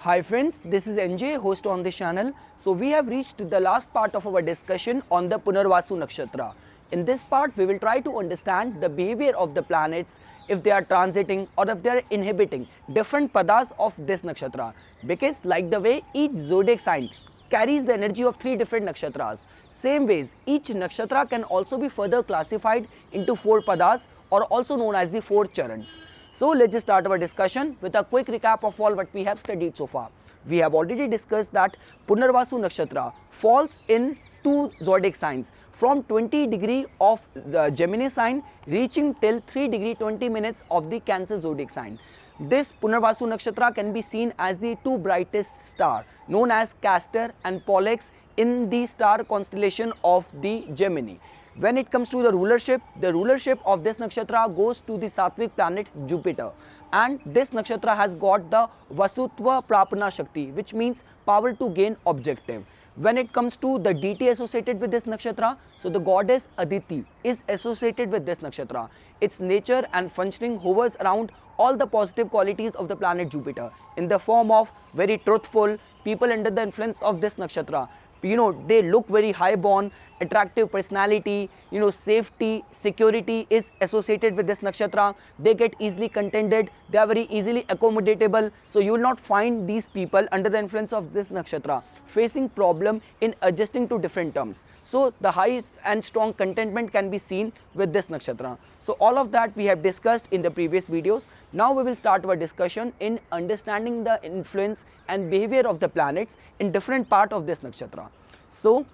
Hi friends, this is NJ, host on this channel. So we have reached the last part of our discussion on the Punarvasu Nakshatra. In this part, we will try to understand the behavior of the planets if they are transiting or if they are inhibiting different padas of this nakshatra. Because like the way each zodiac sign carries the energy of 3 different nakshatras, same ways each nakshatra can also be further classified into 4 padas or also known as the 4 charans. So let's just start our discussion with a quick recap of all what we have studied so far. We have already discussed that Punarvasu Nakshatra falls in 2 zodiac signs from 20 degree of the Gemini sign reaching till 3 degree 20 minutes of the Cancer zodiac sign. This Punarvasu Nakshatra can be seen as the 2 brightest star known as Castor and Pollux in the star constellation of the Gemini. When it comes to the rulership of this nakshatra goes to the Sattvic planet Jupiter, and this nakshatra has got the Vasutva Prapana Shakti, which means power to gain objective. When it comes to the deity associated with this nakshatra, so the goddess Aditi is associated with this nakshatra. Its nature and functioning hovers around all the positive qualities of the planet Jupiter in the form of very truthful people under the influence of this nakshatra. They look very high-born, attractive personality, safety, security is associated with this nakshatra. They get easily contented, they are very easily accommodatable. So you will not find these people under the influence of this nakshatra facing problem in adjusting to different terms. So the high and strong contentment can be seen with this nakshatra. So all of that we have discussed in the previous videos. Now we will start our discussion in understanding the influence and behavior of the planets in different part of this nakshatra. So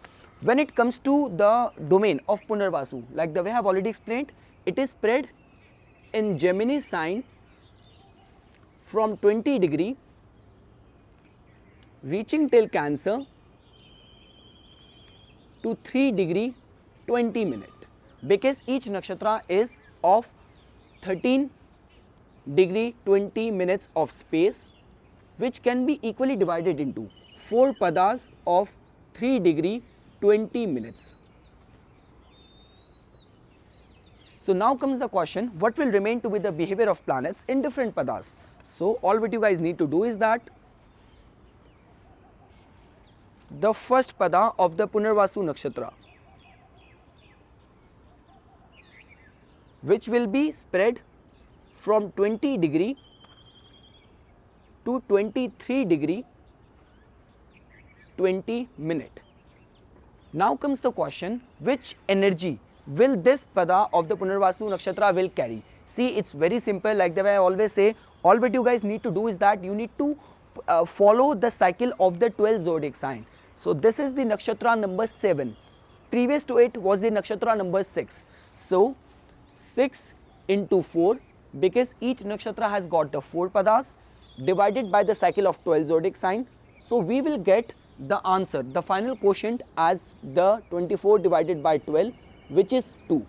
when it comes to the domain of Punarvasu, like the way I have already explained, it is spread in Gemini sign from 20 degree reaching till Cancer to 3 degree 20 minute, because each nakshatra is of 13 degree 20 minutes of space, which can be equally divided into 4 padas of 3 degree 20 minutes. So now comes the question, what will remain to be the behavior of planets in different padas? So all what you guys need to do is that the first pada of the Punarvasu Nakshatra, which will be spread from 20 degree to 23 degree 20 minute. Now comes the question, which energy will this pada of the Punarvasu Nakshatra will carry? See, it's very simple. Like the way I always say, all what you guys need to do is that you need to follow the cycle of the 12 zodiac sign. So this is the nakshatra number 7. Previous to it was the nakshatra number 6. So 6 into 4, because each nakshatra has got the 4 padas divided by the cycle of 12 zodiac sign. So we will get the answer, the final quotient, as the 24 divided by 12, which is 2,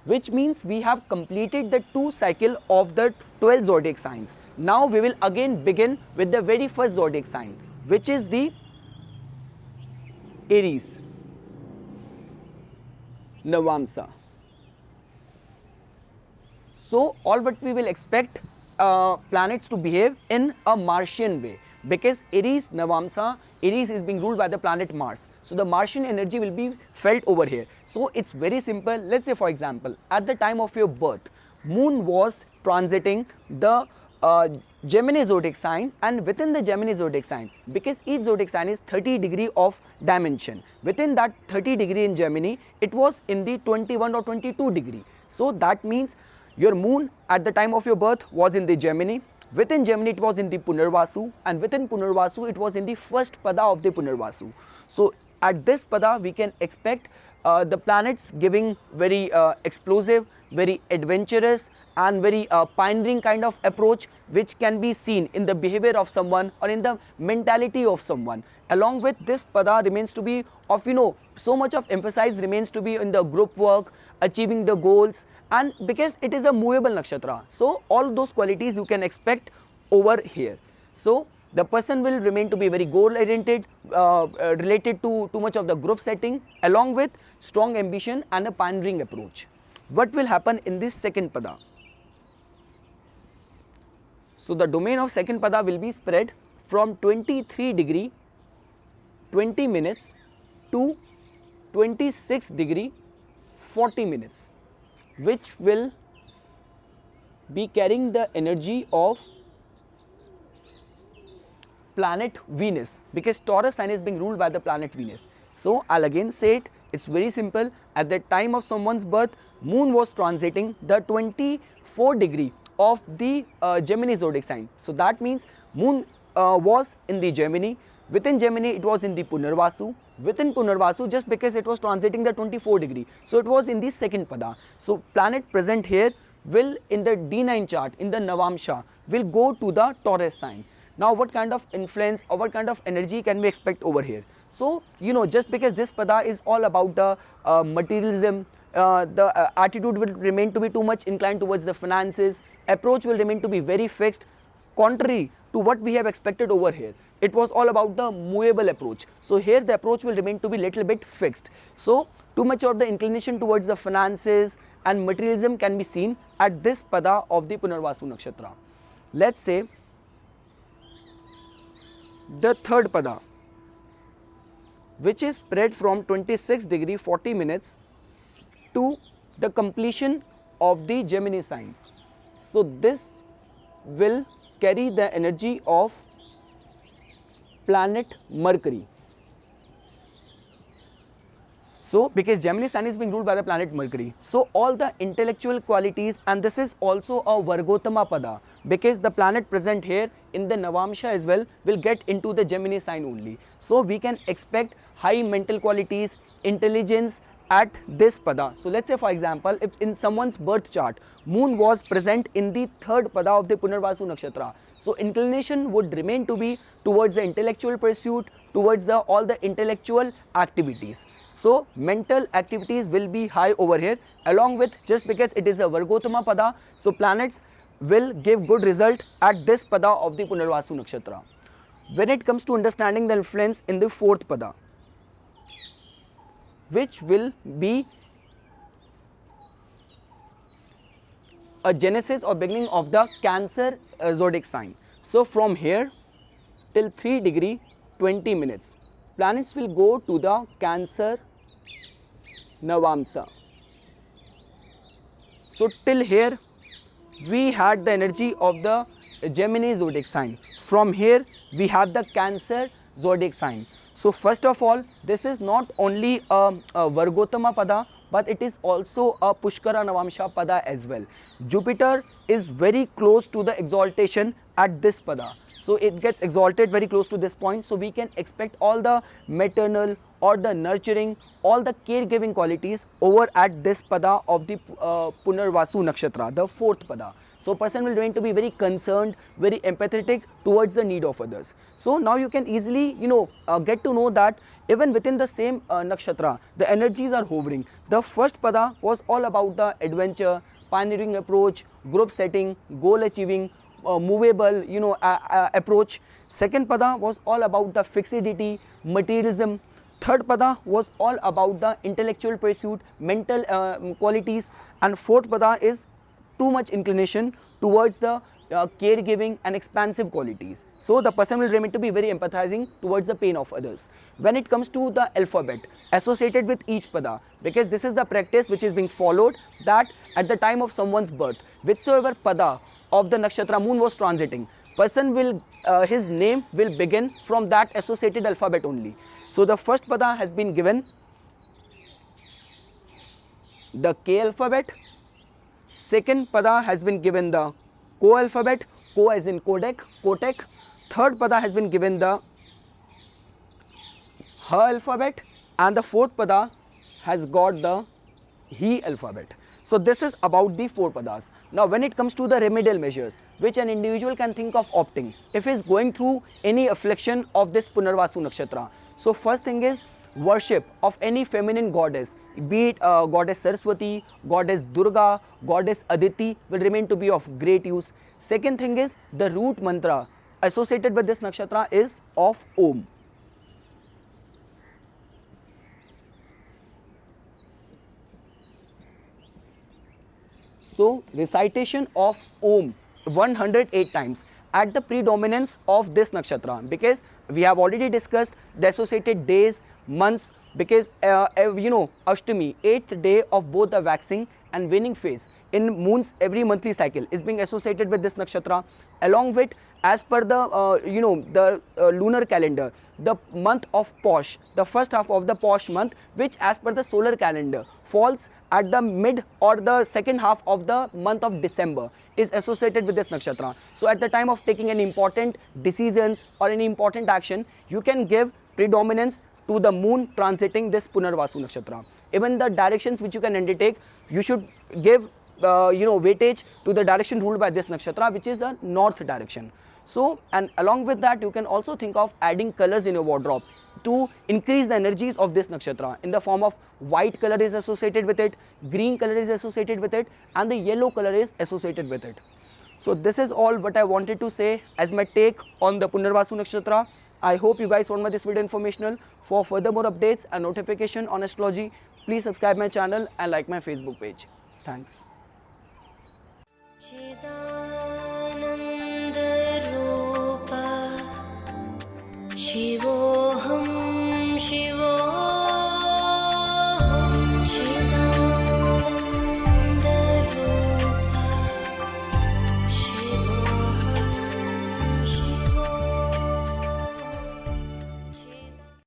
which means we have completed the 2 cycle of the 12 zodiac signs. Now we will again begin with the very first zodiac sign, which is the Aries, Navamsa. So all what we will expect planets to behave in a Martian way, because Aries, Navamsa, Aries is being ruled by the planet Mars. So the Martian energy will be felt over here. So it's very simple. Let's say for example, at the time of your birth, Moon was transiting the Gemini zodiac sign, and within the Gemini zodiac sign, because each zodiac sign is 30 degree of dimension, within that 30 degree in Gemini, it was in the 21 or 22 degree. So that means your moon at the time of your birth was in the Gemini, within Gemini it was in the Punarvasu, and within Punarvasu it was in the first pada of the Punarvasu. So at this pada we can expect the planets giving very explosive, very adventurous and very pioneering kind of approach, which can be seen in the behavior of someone or in the mentality of someone. Along with this pada remains to be of so much of emphasis remains to be in the group work, achieving the goals, and because it is a movable nakshatra, so all those qualities you can expect over here. So the person will remain to be very goal oriented, related to too much of the group setting, along with strong ambition and a pioneering approach. What will happen in this second pada? So the domain of second pada will be spread from 23 degree 20 minutes to 26 degree 40 minutes, which will be carrying the energy of planet Venus, because Taurus sign is being ruled by the planet Venus. So I'll again say it, it's very simple. At the time of someone's birth, moon was transiting the 24 degree of the Gemini zodiac sign. So that means moon was in the Gemini. Within Gemini it was in the Punarvasu. Within Punarvasu, just because it was transiting the 24 degree, so it was in the second pada. So planet present here will in the D9 chart, in the Navamsha, will go to the Taurus sign. Now what kind of influence or what kind of energy can we expect over here? So just because this pada is all about the materialism, the attitude will remain to be too much inclined towards the finances, approach will remain to be very fixed, contrary to what we have expected over here. It was all about the movable approach. So here the approach will remain to be little bit fixed. So too much of the inclination towards the finances and materialism can be seen at this pada of the Punarvasu Nakshatra. Let's say the third pada, which is spread from 26 degree 40 minutes to the completion of the Gemini sign. So this will carry the energy of planet Mercury. So because Gemini sign is being ruled by the planet Mercury, so all the intellectual qualities, and this is also a Vargotama pada, because the planet present here in the Navamsha as well will get into the Gemini sign only. So we can expect high mental qualities, intelligence at this pada. So let's say for example, if in someone's birth chart moon was present in the third pada of the Punarvasu Nakshatra, so inclination would remain to be towards the intellectual pursuit, towards the all the intellectual activities. So mental activities will be high over here, along with, just because it is a Vargotama pada, so planets will give good result at this pada of the Punarvasu Nakshatra. When it comes to understanding the influence in the fourth pada, which will be a genesis or beginning of the Cancer zodiac sign. So from here till 3 degree 20 minutes, planets will go to the Cancer Navamsa. So till here we had the energy of the Gemini zodiac sign. From here we have the Cancer zodiac sign. So first of all, this is not only a Vargotama pada, but it is also a Pushkara Navamsha pada as well. Jupiter is very close to the exaltation at this pada. So it gets exalted very close to this point. So we can expect all the maternal or the nurturing, all the caregiving qualities over at this pada of the Punarvasu Nakshatra, the fourth pada. So person will remain to be very concerned, very empathetic towards the need of others. So now you can easily get to know that even within the same nakshatra, the energies are hovering. The first pada was all about the adventure, pioneering approach, group setting, goal achieving, movable approach. Second pada was all about the fixity, materialism. Third pada was all about the intellectual pursuit, mental qualities, and fourth pada is too much inclination towards the caregiving and expansive qualities. So the person will remain to be very empathizing towards the pain of others. When it comes to the alphabet associated with each pada, because this is the practice which is being followed, that at the time of someone's birth, whichsoever pada of the nakshatra moon was transiting, person will his name will begin from that associated alphabet only. So the first pada has been given the K alphabet. Second pada has been given the Ko alphabet, Ko as in Kodak, Kotek. Third pada has been given the Ha alphabet, and the fourth pada has got the He alphabet. So this is about the four padas. Now when it comes to the remedial measures which an individual can think of opting if he is going through any affliction of this Punarvasu Nakshatra. So first thing is worship of any feminine goddess, be it goddess Saraswati, goddess Durga, goddess Aditi, will remain to be of great use. Second thing is the root mantra associated with this nakshatra is of Om. So recitation of Om 108 times, at the predominance of this nakshatra, because we have already discussed the associated days, months, because Ashtami, 8th day of both the waxing and waning phase in moon's every monthly cycle is being associated with this nakshatra. Along with, as per the lunar calendar, the month of Posh, the first half of the Posh month, which as per the solar calendar falls at the mid or the second half of the month of December, is associated with this nakshatra. So at the time of taking any important decisions or any important action, you can give predominance to the moon transiting this Punarvasu nakshatra. Even the directions which you can undertake, you should give weightage to the direction ruled by this nakshatra, which is the north direction. So, and along with that, you can also think of adding colors in your wardrobe to increase the energies of this nakshatra, in the form of white color is associated with it, green color is associated with it, and the yellow color is associated with it. So this is all what I wanted to say as my take on the Punarvasu nakshatra. I hope you guys found this video informational. For further more updates and notification on astrology, please subscribe my channel and like my Facebook page. Thanks. शिवोऽहं शिवो